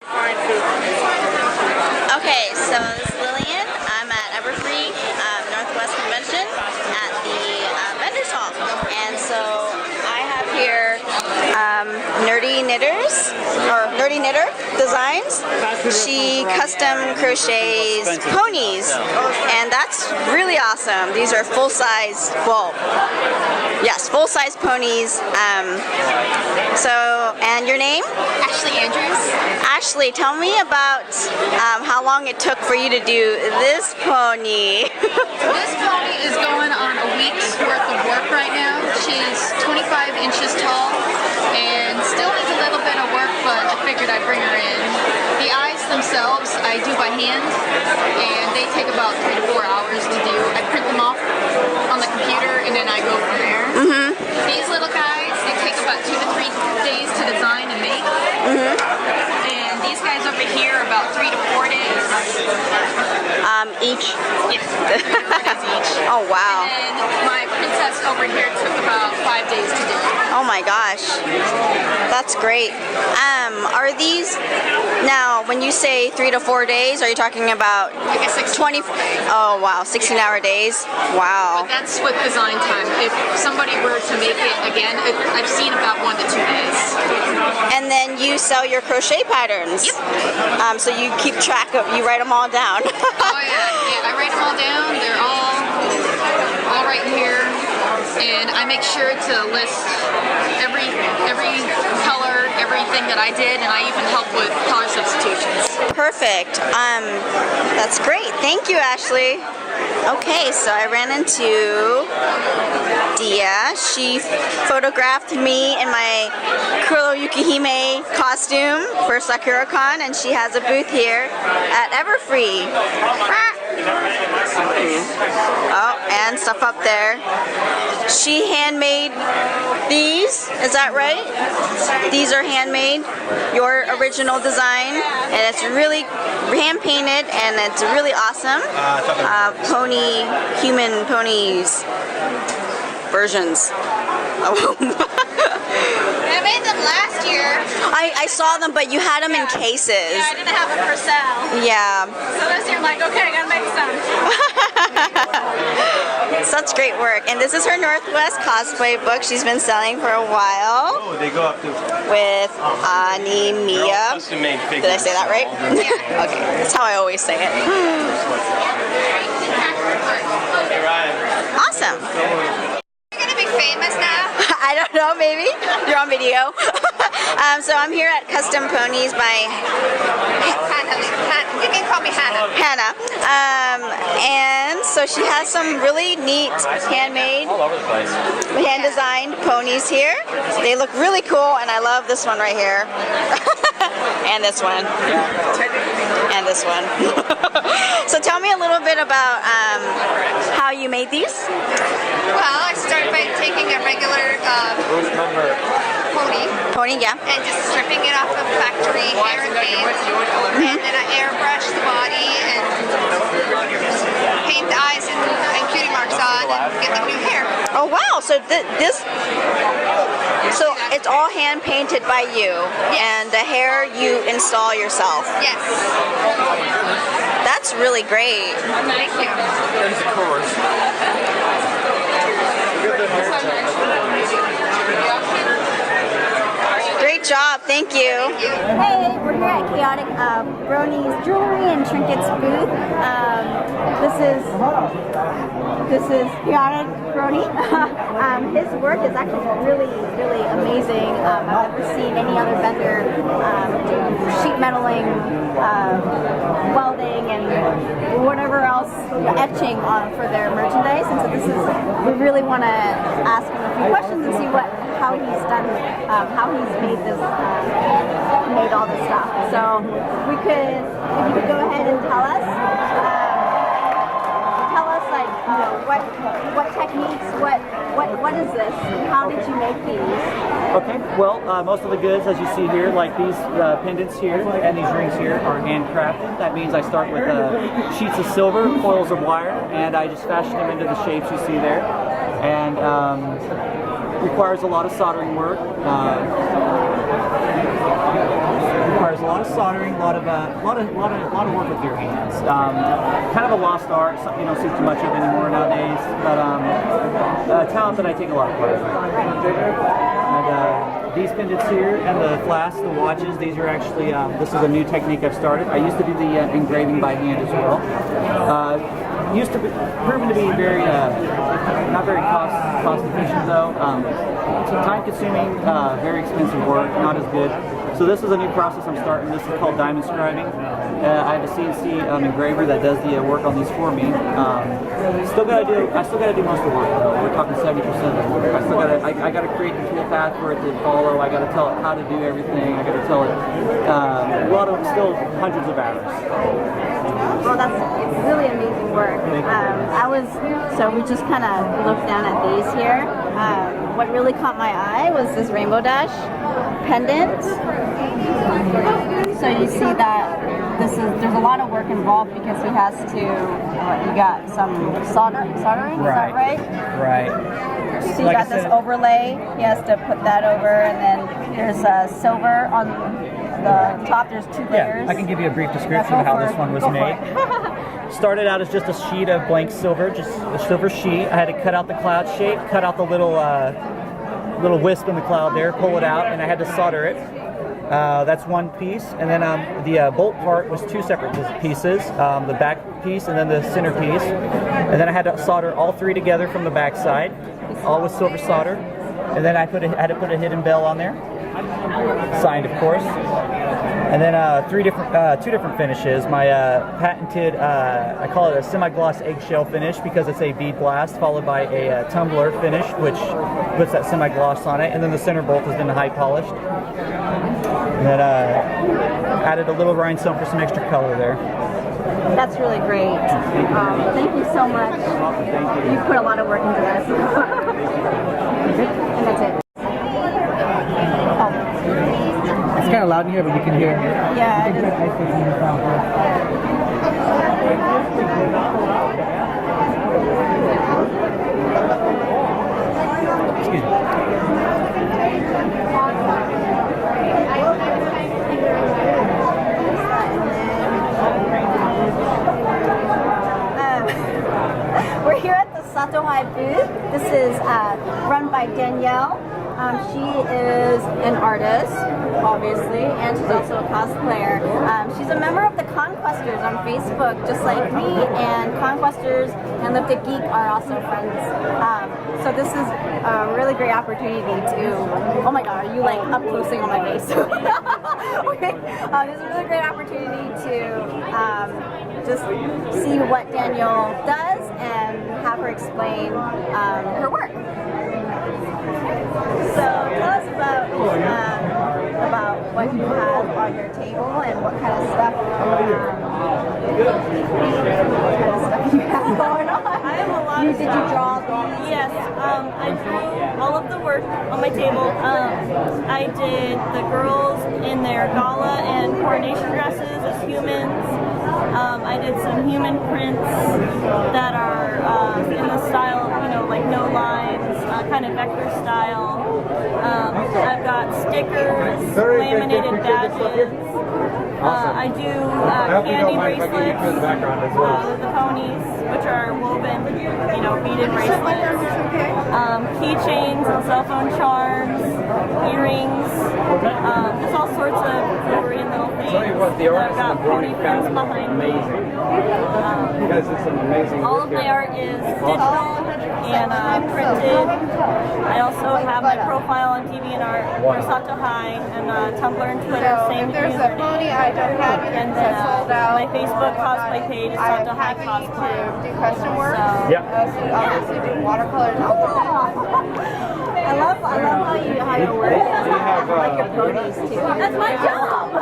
Okay, so this is Lillian. I'm at Everfree Northwest Convention at the Vendors Hall. And so I have here Nerdy Knitter Designs. She custom crochets ponies, and that's really awesome. These are full-size, full-size ponies. And your name? Ashley Andrews. Ashley, tell me about how long it took for you to do this pony. This pony is going on a week's worth of work right now. She's 25 inches tall and still needs a little bit of work, but I figured I'd bring her in. The eyes themselves I do by hand, and they take about 3 to 4 hours to do. I print them off on the computer and then I go from there. These little guys, they take about 2 to 3 days to design and make. And these guys over here about 3 to 4 days. Each? Yes, 3 to 4 days each. Oh wow. And my princess over here took about 5 days to do. Oh my gosh. That's great. Are these, now when you say 3 to 4 days, are you talking about like a 16-hour day? Oh wow, 16-hour days? Wow. But that's with design time. If somebody were to make it again, I've seen about 1 to 2 days. And then you sell your crochet patterns. Yep. So you keep track of, you write them all down. Oh yeah, I write them all down. They're all right here, and I make sure to list every color, everything that I did, and I even help with color substitutions. Perfect. That's great. Thank you, Ashley. Okay, so I ran into Dia. She photographed me in my Kuro Yukihime costume for SakuraCon, and she has a booth here at Everfree. Oh, and stuff up there. She handmade these, is that right? These are handmade, your original design, and it's really hand painted, and it's really awesome. Human ponies versions. I made them last year. I saw them, but you had them in cases. Yeah, I didn't have them for sale. Yeah. So this year I'm like, okay, I gotta make some. Such great work. And this is her Northwest cosplay book she's been selling for a while. Oh, they go up to with Anemia. Did I say that right? Yeah. Okay, that's how I always say it. Awesome. You're gonna be famous now? I don't know, maybe. You're on video. So I'm here at Custom Ponies by Hannah. You can call me Hannah. Hannah. And so she has some really neat handmade, hand-designed ponies here. They look really cool, and I love this one right here. And this one. And this one. So tell me a little bit about how you made these. Well, I started by taking a regular Pony, yeah. and just stripping it off of factory hair and paint. And then I airbrush the body and paint the eyes and cutie marks on and get them new hair. Oh wow! So so it's all hand painted by you, and the hair you install yourself. Yes. That's really great. Thank you. Great job, thank you. Hey, we're here at Chaotic Brony's Jewelry and Trinkets booth. This is Chaotic Brony. His work is actually really, really amazing. I've never seen any other vendor do sheet metaling, welding, and whatever else, etching for their merchandise. And so we really want to ask him a few questions and see how he's done, how he's made this, made all this stuff. So if you could go ahead and tell us like what techniques, what is this? How did you make these? Okay, well, most of the goods, as you see here, like these pendants here and these rings here, are handcrafted. That means I start with sheets of silver, coils of wire, and I just fashion them into the shapes you see there. And requires a lot of soldering work. Requires a lot of soldering. soldering, a lot of work with your hands. Kind of a lost art, something you don't see too much of anymore nowadays, but a talent that I take a lot of pride in. And these pendants here and the flasks, the watches, these are actually, this is a new technique I've started. I used to do the engraving by hand as well. Used to be proven to be very, not very cost efficient though. Time consuming, very expensive work, not as good. So this is a new process I'm starting. This is called diamond scribing. I have a CNC engraver that does the work on these for me. I still gotta do most of the work. We're talking 70% of the work. I gotta create the tool path for it to follow. I gotta tell it how to do everything. I gotta tell it a lot of still hundreds of hours. Well, that's really amazing work. So we just kind of looked down at these here. What really caught my eye was this Rainbow Dash pendant. So you see that there's a lot of work involved because he has to, you got some soldering, is that right? Right. So you got this overlay, he has to put that over, and then there's silver on the top, there's 2 layers. Yeah, I can give you a brief description of how this one was made. Started out as just a sheet of blank silver, just a silver sheet. I had to cut out the cloud shape, cut out the little wisp in the cloud there, pull it out, and I had to solder it. That's one piece, and then the bolt part was 2 separate pieces, the back piece and then the center piece. And then I had to solder all 3 together from the back side, all with silver solder. And then I had to put a hidden bell on there, signed of course. And then 2 different finishes. My patented, I call it a semi-gloss eggshell finish because it's a bead blast followed by a tumbler finish, which puts that semi-gloss on it. And then the center bolt has been high polished. And then added a little rhinestone for some extra color there. That's really great. Thank you so much. Thank you. You put a lot of work into this. And that's it. It's kind of loud in here, but you can hear. Yeah. Excuse me. We're here at the Sato High booth. This is run by Danielle. She is an artist, obviously, and she's also a cosplayer. She's a member of the Conquestors on Facebook, just like me, and Conquestors and Lifted Geek are also friends. So this is a really great opportunity to, oh my god, are you like up closing on my face? Okay. This is a really great opportunity to just see what Danielle does and have her explain her work. So tell us about what you have on your table and what kind of stuff you have going on. I have a lot of Did you draw these? Yes, I drew all of the work on my table. I did the girls in their gala and coronation dresses as humans. I did some human prints that are in the style, like no lines, kind of vector style. I've got stickers, laminated badges. I do candy bracelets, the Ponies, which are woven, beaded bracelets. Keychains and cell phone charms, earrings, just all sorts of jewelry and little things. I've got pony prints behind me. All of my art is digital and printed. I also have my profile on TV and art for Sato High and Tumblr and Twitter, same if there's a pony, I don't have it. And then my Facebook cosplay page is I Sato am High happy Cosplay. to do custom work. So, So obviously do watercolors. I love how your work is like your ponies too. that's my job!